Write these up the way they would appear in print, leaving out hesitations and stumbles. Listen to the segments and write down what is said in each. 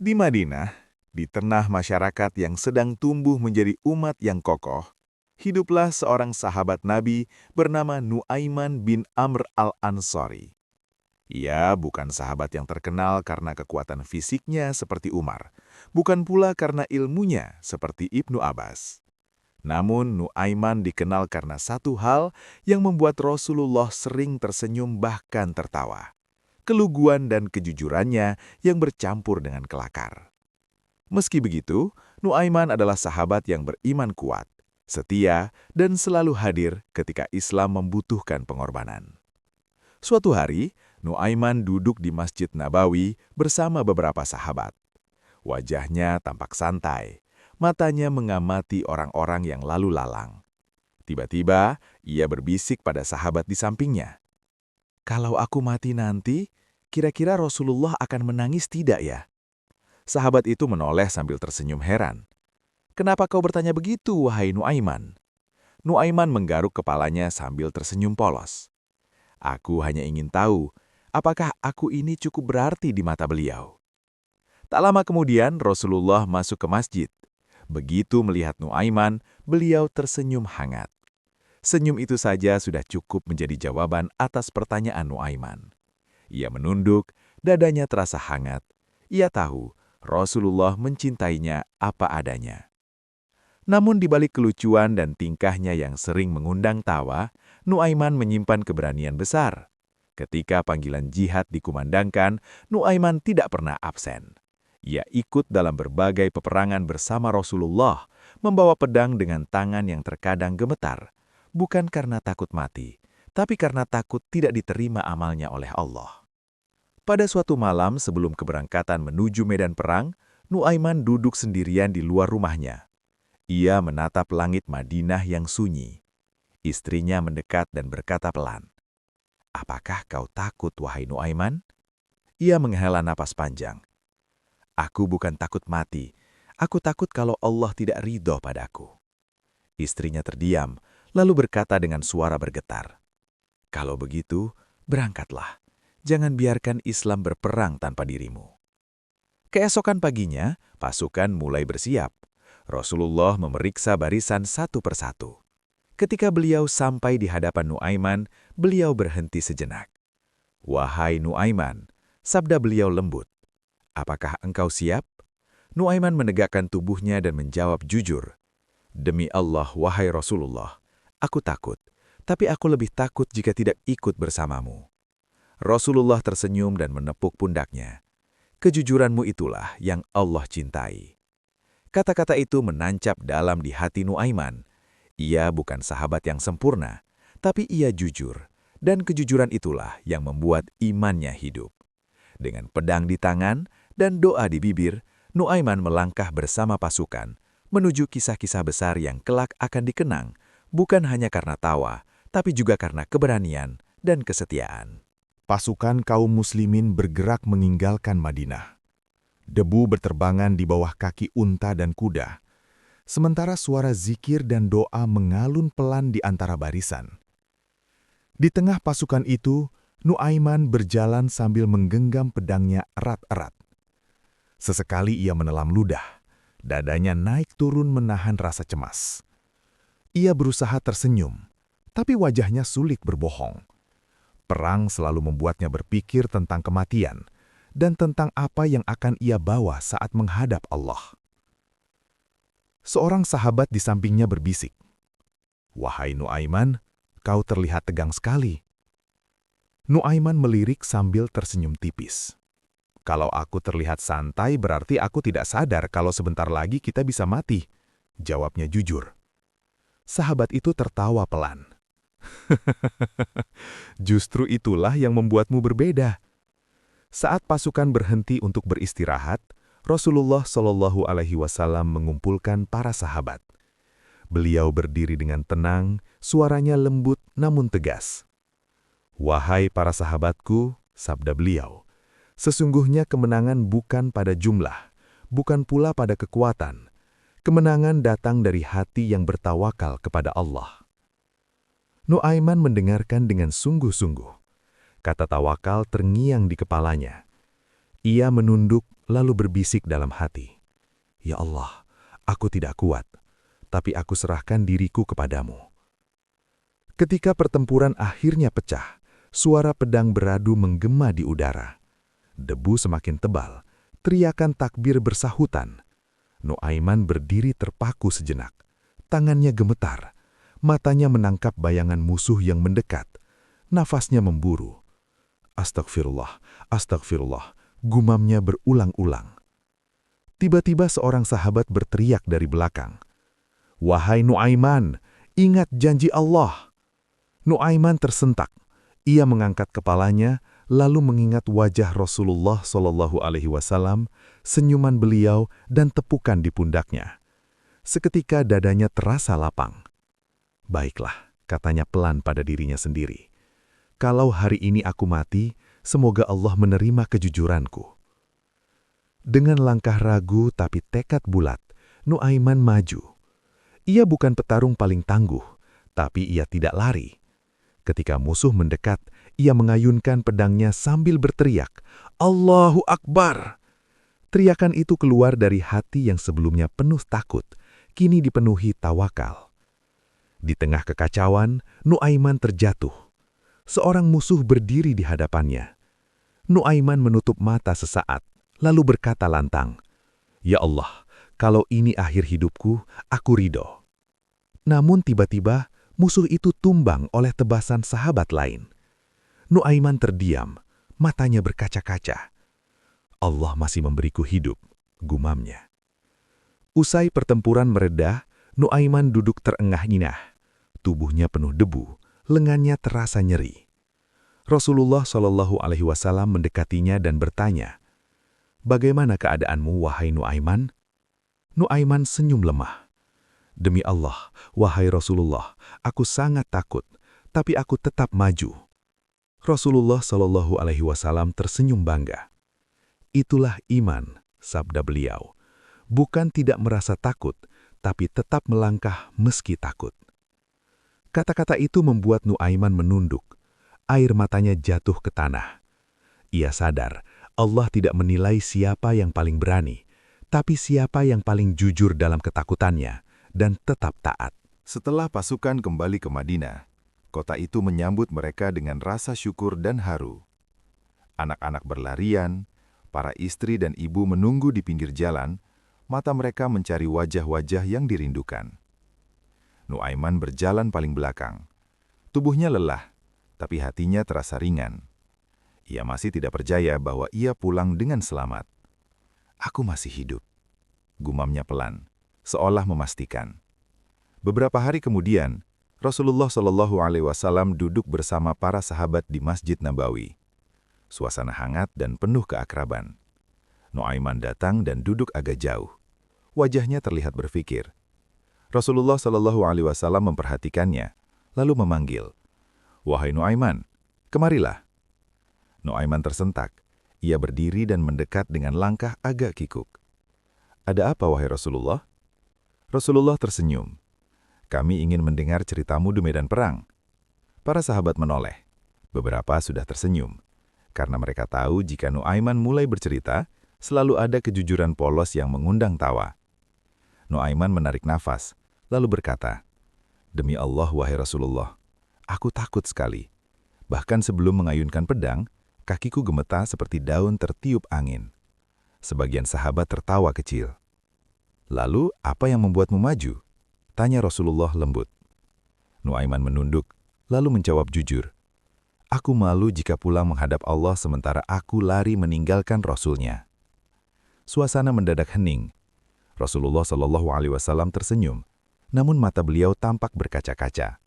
Di Madinah, di tengah masyarakat yang sedang tumbuh menjadi umat yang kokoh, hiduplah seorang sahabat Nabi bernama Nuaiman bin Amr al-Ansari. Ia bukan sahabat yang terkenal karena kekuatan fisiknya seperti Umar, bukan pula karena ilmunya seperti Ibnu Abbas. Namun Nuaiman dikenal karena satu hal yang membuat Rasulullah sering tersenyum bahkan tertawa. Keluguan dan kejujurannya yang bercampur dengan kelakar. Meski begitu, Nuaiman adalah sahabat yang beriman kuat, setia, dan selalu hadir ketika Islam membutuhkan pengorbanan. Suatu hari, Nuaiman duduk di Masjid Nabawi bersama beberapa sahabat. Wajahnya tampak santai, matanya mengamati orang-orang yang lalu lalang. Tiba-tiba, ia berbisik pada sahabat di sampingnya. "Kalau aku mati nanti, kira-kira Rasulullah akan menangis tidak ya?" Sahabat itu menoleh sambil tersenyum heran. "Kenapa kau bertanya begitu, wahai Nuaiman?" Nuaiman menggaruk kepalanya sambil tersenyum polos. "Aku hanya ingin tahu, apakah aku ini cukup berarti di mata beliau?" Tak lama kemudian, Rasulullah masuk ke masjid. Begitu melihat Nuaiman, beliau tersenyum hangat. Senyum itu saja sudah cukup menjadi jawaban atas pertanyaan Nuaiman. Ia menunduk, dadanya terasa hangat. Ia tahu Rasulullah mencintainya apa adanya. Namun di balik kelucuan dan tingkahnya yang sering mengundang tawa, Nuaiman menyimpan keberanian besar. Ketika panggilan jihad dikumandangkan, Nuaiman tidak pernah absen. Ia ikut dalam berbagai peperangan bersama Rasulullah, membawa pedang dengan tangan yang terkadang gemetar, bukan karena takut mati, tapi karena takut tidak diterima amalnya oleh Allah. Pada suatu malam sebelum keberangkatan menuju medan perang, Nuaiman duduk sendirian di luar rumahnya. Ia menatap langit Madinah yang sunyi. Istrinya mendekat dan berkata pelan, "Apakah kau takut, wahai Nuaiman?" Ia menghela napas panjang. "Aku bukan takut mati, aku takut kalau Allah tidak ridho padaku." Istrinya terdiam, lalu berkata dengan suara bergetar, "Kalau begitu, berangkatlah. Jangan biarkan Islam berperang tanpa dirimu." Keesokan paginya, pasukan mulai bersiap. Rasulullah memeriksa barisan satu persatu. Ketika beliau sampai di hadapan Nuaiman, beliau berhenti sejenak. "Wahai Nuaiman," sabda beliau lembut, "apakah engkau siap?" Nuaiman menegakkan tubuhnya dan menjawab jujur, "Demi Allah, wahai Rasulullah, aku takut, tapi aku lebih takut jika tidak ikut bersamamu." Rasulullah tersenyum dan menepuk pundaknya. "Kejujuranmu itulah yang Allah cintai." Kata-kata itu menancap dalam di hati Nuaiman. Ia bukan sahabat yang sempurna, tapi ia jujur, dan kejujuran itulah yang membuat imannya hidup. Dengan pedang di tangan dan doa di bibir, Nuaiman melangkah bersama pasukan, menuju kisah-kisah besar yang kelak akan dikenang, bukan hanya karena tawa, tapi juga karena keberanian dan kesetiaan. Pasukan kaum muslimin bergerak meninggalkan Madinah. Debu berterbangan di bawah kaki unta dan kuda, sementara suara zikir dan doa mengalun pelan di antara barisan. Di tengah pasukan itu, Nuaiman berjalan sambil menggenggam pedangnya erat-erat. Sesekali ia menelam ludah, dadanya naik turun menahan rasa cemas. Ia berusaha tersenyum, tapi wajahnya sulit berbohong. Perang selalu membuatnya berpikir tentang kematian dan tentang apa yang akan ia bawa saat menghadap Allah. Seorang sahabat di sampingnya berbisik, "Wahai Nuaiman, kau terlihat tegang sekali." Nuaiman melirik sambil tersenyum tipis. "Kalau aku terlihat santai berarti aku tidak sadar kalau sebentar lagi kita bisa mati," jawabnya jujur. Sahabat itu tertawa pelan. "Justru itulah yang membuatmu berbeda." Saat pasukan berhenti untuk beristirahat, Rasulullah Shallallahu Alaihi Wasallam mengumpulkan para sahabat. Beliau berdiri dengan tenang, suaranya lembut namun tegas. "Wahai para sahabatku," sabda beliau, "sesungguhnya kemenangan bukan pada jumlah, bukan pula pada kekuatan. Kemenangan datang dari hati yang bertawakal kepada Allah." Nuaiman mendengarkan dengan sungguh-sungguh. Kata tawakal terngiang di kepalanya. Ia menunduk lalu berbisik dalam hati, "Ya Allah, aku tidak kuat, tapi aku serahkan diriku kepadamu." Ketika pertempuran akhirnya pecah, suara pedang beradu menggema di udara. Debu semakin tebal, teriakan takbir bersahutan. Nuaiman berdiri terpaku sejenak. Tangannya gemetar, matanya menangkap bayangan musuh yang mendekat. Nafasnya memburu. "Astagfirullah, astagfirullah," gumamnya berulang-ulang. Tiba-tiba seorang sahabat berteriak dari belakang, "Wahai Nuaiman, ingat janji Allah." Nuaiman tersentak. Ia mengangkat kepalanya, lalu mengingat wajah Rasulullah SAW, senyuman beliau dan tepukan di pundaknya. Seketika dadanya terasa lapang. "Baiklah," katanya pelan pada dirinya sendiri. "Kalau hari ini aku mati, semoga Allah menerima kejujuranku." Dengan langkah ragu tapi tekad bulat, Nuaiman maju. Ia bukan petarung paling tangguh, tapi ia tidak lari. Ketika musuh mendekat, ia mengayunkan pedangnya sambil berteriak, "Allahu Akbar!" Teriakan itu keluar dari hati yang sebelumnya penuh takut, kini dipenuhi tawakal. Di tengah kekacauan, Nuaiman terjatuh. Seorang musuh berdiri di hadapannya. Nuaiman menutup mata sesaat, lalu berkata lantang, "Ya Allah, kalau ini akhir hidupku, aku ridho." Namun tiba-tiba, musuh itu tumbang oleh tebasan sahabat lain. Nuaiman terdiam, matanya berkaca-kaca. "Allah masih memberiku hidup," gumamnya. Usai pertempuran mereda, Nuaiman duduk terengah-engah. Tubuhnya penuh debu, lengannya terasa nyeri. Rasulullah SAW mendekatinya dan bertanya, "Bagaimana keadaanmu, wahai Nuaiman?" Nuaiman senyum lemah. "Demi Allah, wahai Rasulullah, aku sangat takut, tapi aku tetap maju." Rasulullah SAW tersenyum bangga. "Itulah iman," sabda beliau. "Bukan tidak merasa takut, tapi tetap melangkah meski takut." Kata-kata itu membuat Nuaiman menunduk. Air matanya jatuh ke tanah. Ia sadar Allah tidak menilai siapa yang paling berani, tapi siapa yang paling jujur dalam ketakutannya dan tetap taat. Setelah pasukan kembali ke Madinah, kota itu menyambut mereka dengan rasa syukur dan haru. Anak-anak berlarian, para istri dan ibu menunggu di pinggir jalan, mata mereka mencari wajah-wajah yang dirindukan. Nuaiman berjalan paling belakang. Tubuhnya lelah, tapi hatinya terasa ringan. Ia masih tidak percaya bahwa ia pulang dengan selamat. "Aku masih hidup," gumamnya pelan, seolah memastikan. Beberapa hari kemudian, Rasulullah SAW duduk bersama para sahabat di Masjid Nabawi. Suasana hangat dan penuh keakraban. Nuaiman datang dan duduk agak jauh. Wajahnya terlihat berfikir. Rasulullah SAW memperhatikannya, lalu memanggil, "Wahai Nuaiman, kemarilah." Nuaiman tersentak. Ia berdiri dan mendekat dengan langkah agak kikuk. "Ada apa, wahai Rasulullah?" Rasulullah tersenyum. "Kami ingin mendengar ceritamu di medan perang." Para sahabat menoleh. Beberapa sudah tersenyum, karena mereka tahu jika Nuaiman mulai bercerita, selalu ada kejujuran polos yang mengundang tawa. Nuaiman menarik nafas, lalu berkata, "Demi Allah, wahai Rasulullah, aku takut sekali. Bahkan sebelum mengayunkan pedang, kakiku gemetar seperti daun tertiup angin." Sebagian sahabat tertawa kecil. "Lalu, apa yang membuatmu maju?" tanya Rasulullah lembut. Nuaiman menunduk, lalu menjawab jujur, "Aku malu jika pulang menghadap Allah sementara aku lari meninggalkan Rasul-Nya." Suasana mendadak hening. Rasulullah SAW tersenyum, namun mata beliau tampak berkaca-kaca.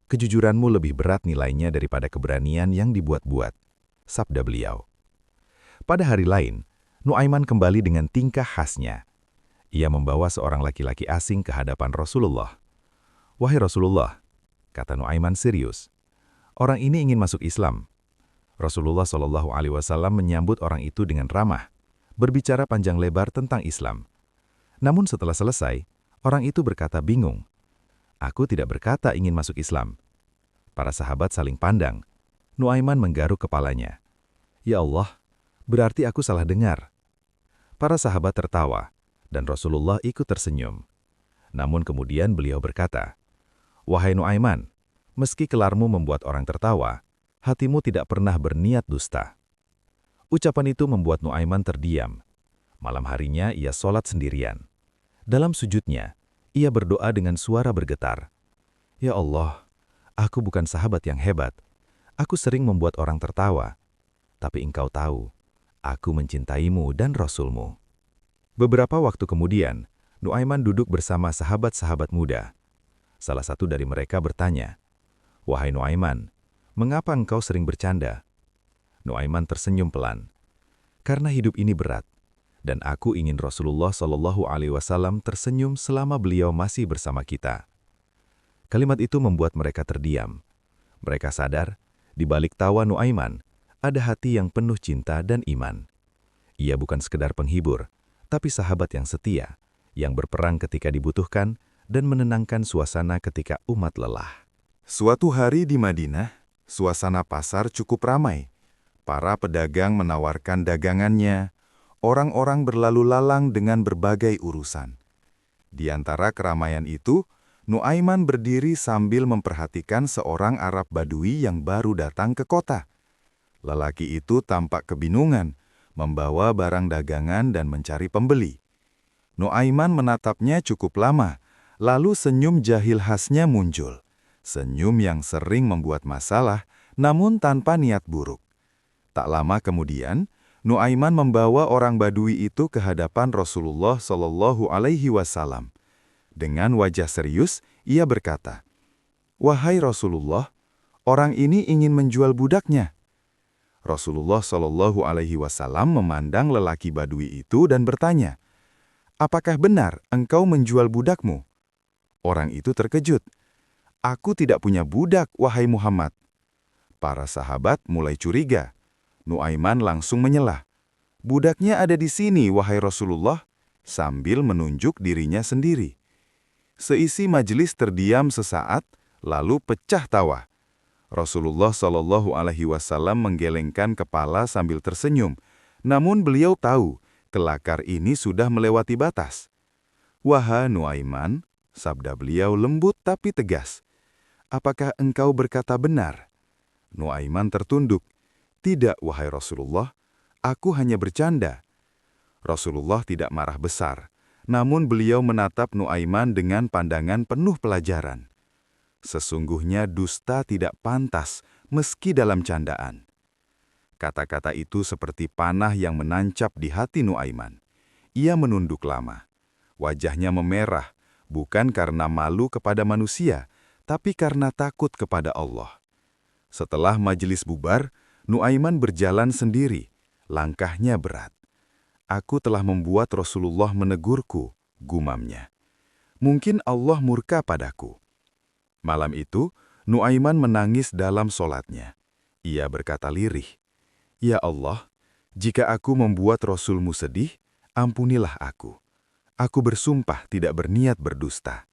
"Kejujuranmu lebih berat nilainya daripada keberanian yang dibuat-buat," sabda beliau. Pada hari lain, Nuaiman kembali dengan tingkah khasnya. Ia membawa seorang laki-laki asing ke hadapan Rasulullah. "Wahai Rasulullah," kata Nuaiman serius, "orang ini ingin masuk Islam." Rasulullah SAW menyambut orang itu dengan ramah, berbicara panjang lebar tentang Islam. Namun setelah selesai, orang itu berkata bingung, "Aku tidak berkata ingin masuk Islam." Para sahabat saling pandang. Nuaiman menggaruk kepalanya. "Ya Allah, Berarti aku salah dengar. Para sahabat tertawa, dan Rasulullah ikut tersenyum. Namun kemudian beliau berkata, "Wahai Nuaiman, meski kelarmu membuat orang tertawa, hatimu tidak pernah berniat dusta." Ucapan itu membuat Nuaiman terdiam. Malam harinya ia sholat sendirian. Dalam sujudnya, ia berdoa dengan suara bergetar. "Ya Allah, aku bukan sahabat yang hebat. Aku sering membuat orang tertawa. Tapi Engkau tahu, aku mencintaimu dan Rasulmu." Beberapa waktu kemudian, Nuaiman duduk bersama sahabat-sahabat muda. Salah satu dari mereka bertanya, "Wahai Nuaiman, mengapa engkau sering bercanda?" Nuaiman tersenyum pelan. "Karena hidup ini berat, dan aku ingin Rasulullah SAW tersenyum selama beliau masih bersama kita." Kalimat itu membuat mereka terdiam. Mereka sadar, di balik tawa Nuaiman, ada hati yang penuh cinta dan iman. Ia bukan sekedar penghibur, tapi sahabat yang setia, yang berperang ketika dibutuhkan dan menenangkan suasana ketika umat lelah. Suatu hari di Madinah, suasana pasar cukup ramai. Para pedagang menawarkan dagangannya, orang-orang berlalu lalang dengan berbagai urusan. Di antara keramaian itu, Nuaiman berdiri sambil memperhatikan seorang Arab Badui yang baru datang ke kota. Lelaki itu tampak kebingungan, membawa barang dagangan dan mencari pembeli. Nuaiman menatapnya cukup lama, lalu senyum jahil khasnya muncul. Senyum yang sering membuat masalah, namun tanpa niat buruk. Tak lama kemudian, Nuaiman membawa orang Badui itu ke hadapan Rasulullah SAW. Dengan wajah serius, ia berkata, "Wahai Rasulullah, orang ini ingin menjual budaknya." Rasulullah SAW memandang lelaki Badui itu dan bertanya, "Apakah benar engkau menjual budakmu?" Orang itu terkejut. "Aku tidak punya budak, wahai Muhammad." Para sahabat mulai curiga. Nuaiman langsung menyelah. "Budaknya ada di sini, wahai Rasulullah," sambil menunjuk dirinya sendiri. Seisi majelis terdiam sesaat, lalu pecah tawa. Rasulullah SAW menggelengkan kepala sambil tersenyum, namun beliau tahu kelakar ini sudah melewati batas. "Wahai Nuaiman," sabda beliau lembut tapi tegas, "apakah engkau berkata benar?" Nuaiman tertunduk, "Tidak, wahai Rasulullah, aku hanya bercanda." Rasulullah tidak marah besar, namun beliau menatap Nuaiman dengan pandangan penuh pelajaran. Sesungguhnya dusta tidak pantas meski dalam candaan. Kata-kata itu seperti panah yang menancap di hati Nuaiman. Ia menunduk lama. Wajahnya memerah, bukan karena malu kepada manusia, tapi karena takut kepada Allah. Setelah majelis bubar, Nuaiman berjalan sendiri. Langkahnya berat. "Aku telah membuat Rasulullah menegurku," gumamnya. "Mungkin Allah murka padaku." Malam itu, Nuaiman menangis dalam solatnya. Ia berkata lirih, "Ya Allah, jika aku membuat Rasulmu sedih, ampunilah aku. Aku bersumpah tidak berniat berdusta."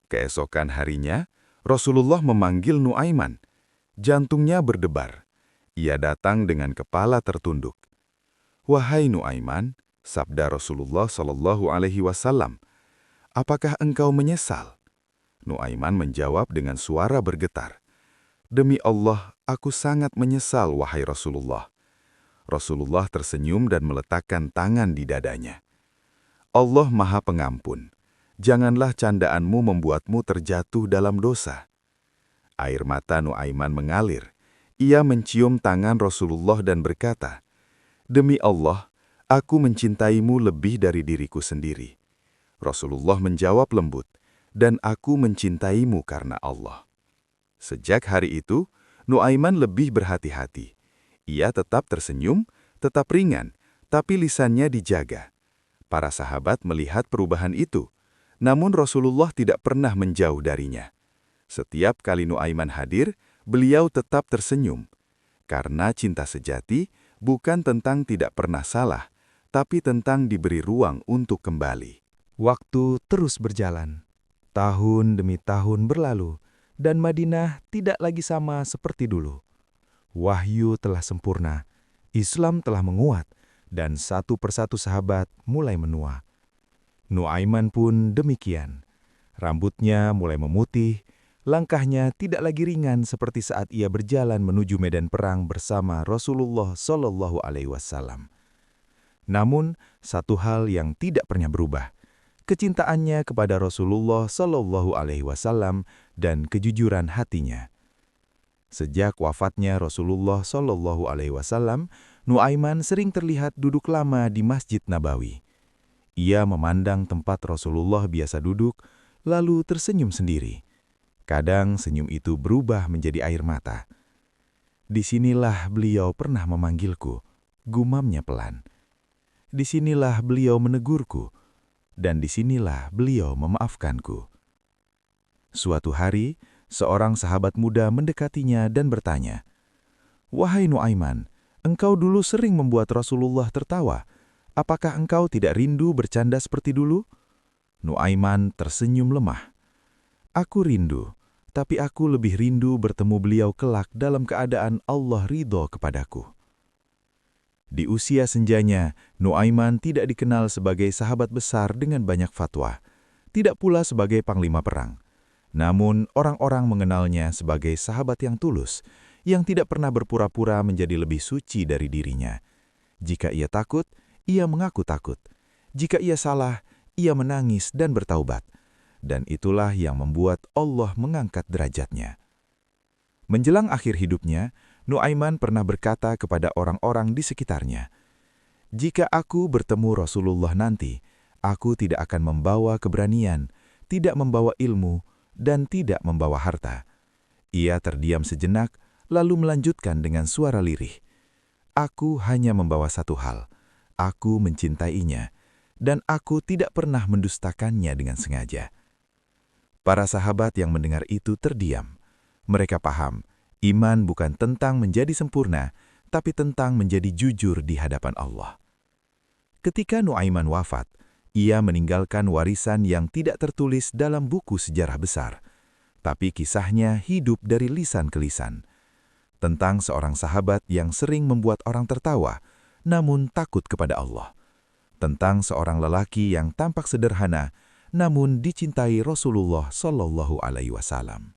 Keesokan harinya, Rasulullah memanggil Nuaiman. Jantungnya berdebar. Ia datang dengan kepala tertunduk. "Wahai Nuaiman," sabda Rasulullah SAW, "apakah engkau menyesal?" Nuaiman menjawab dengan suara bergetar, "Demi Allah, aku sangat menyesal, wahai Rasulullah." Rasulullah tersenyum dan meletakkan tangan di dadanya. "Allah Maha Pengampun. Janganlah candaanmu membuatmu terjatuh dalam dosa." Air mata Nuaiman mengalir. Ia mencium tangan Rasulullah dan berkata, "Demi Allah, aku mencintaimu lebih dari diriku sendiri." Rasulullah menjawab lembut, "Dan aku mencintaimu karena Allah." Sejak hari itu, Nuaiman lebih berhati-hati. Ia tetap tersenyum, tetap ringan, tapi lisannya dijaga. Para sahabat melihat perubahan itu, namun Rasulullah tidak pernah menjauh darinya. Setiap kali Nuaiman hadir, beliau tetap tersenyum. Karena cinta sejati bukan tentang tidak pernah salah, tapi tentang diberi ruang untuk kembali. Waktu terus berjalan. Tahun demi tahun berlalu, dan Madinah tidak lagi sama seperti dulu. Wahyu telah sempurna, Islam telah menguat, dan satu persatu sahabat mulai menua. Nuaiman pun demikian. Rambutnya mulai memutih, langkahnya tidak lagi ringan seperti saat ia berjalan menuju medan perang bersama Rasulullah Shallallahu Alaihi Wasallam. Namun, satu hal yang tidak pernah berubah, kecintaannya kepada Rasulullah Shallallahu Alaihi Wasallam dan kejujuran hatinya. Sejak wafatnya Rasulullah Shallallahu Alaihi Wasallam, Nuaiman sering terlihat duduk lama di Masjid Nabawi. Ia memandang tempat Rasulullah biasa duduk, lalu tersenyum sendiri. Kadang senyum itu berubah menjadi air mata. "Disinilah beliau pernah memanggilku," gumamnya pelan. "Disinilah beliau menegurku, dan disinilah beliau memaafkanku." Suatu hari, seorang sahabat muda mendekatinya dan bertanya, "Wahai Nuaiman, engkau dulu sering membuat Rasulullah tertawa. Apakah engkau tidak rindu bercanda seperti dulu?" Nuaiman tersenyum lemah. "Aku rindu, tapi aku lebih rindu bertemu beliau kelak dalam keadaan Allah ridho kepadaku." Di usia senjanya, Nuaiman tidak dikenal sebagai sahabat besar dengan banyak fatwa, tidak pula sebagai panglima perang. Namun, orang-orang mengenalnya sebagai sahabat yang tulus, yang tidak pernah berpura-pura menjadi lebih suci dari dirinya. Jika ia takut, ia mengaku takut. Jika ia salah, ia menangis dan bertaubat. Dan itulah yang membuat Allah mengangkat derajatnya. Menjelang akhir hidupnya, Nuaiman pernah berkata kepada orang-orang di sekitarnya, "Jika aku bertemu Rasulullah nanti, aku tidak akan membawa keberanian, tidak membawa ilmu, dan tidak membawa harta." Ia terdiam sejenak, lalu melanjutkan dengan suara lirih, "Aku hanya membawa satu hal. Aku mencintainya, dan aku tidak pernah mendustakannya dengan sengaja." Para sahabat yang mendengar itu terdiam. Mereka paham, iman bukan tentang menjadi sempurna, tapi tentang menjadi jujur di hadapan Allah. Ketika Nuaiman wafat, ia meninggalkan warisan yang tidak tertulis dalam buku sejarah besar, tapi kisahnya hidup dari lisan ke lisan. Tentang seorang sahabat yang sering membuat orang tertawa, namun takut kepada Allah. Tentang seorang lelaki yang tampak sederhana, namun dicintai Rasulullah Shallallahu Alaihi Wasallam.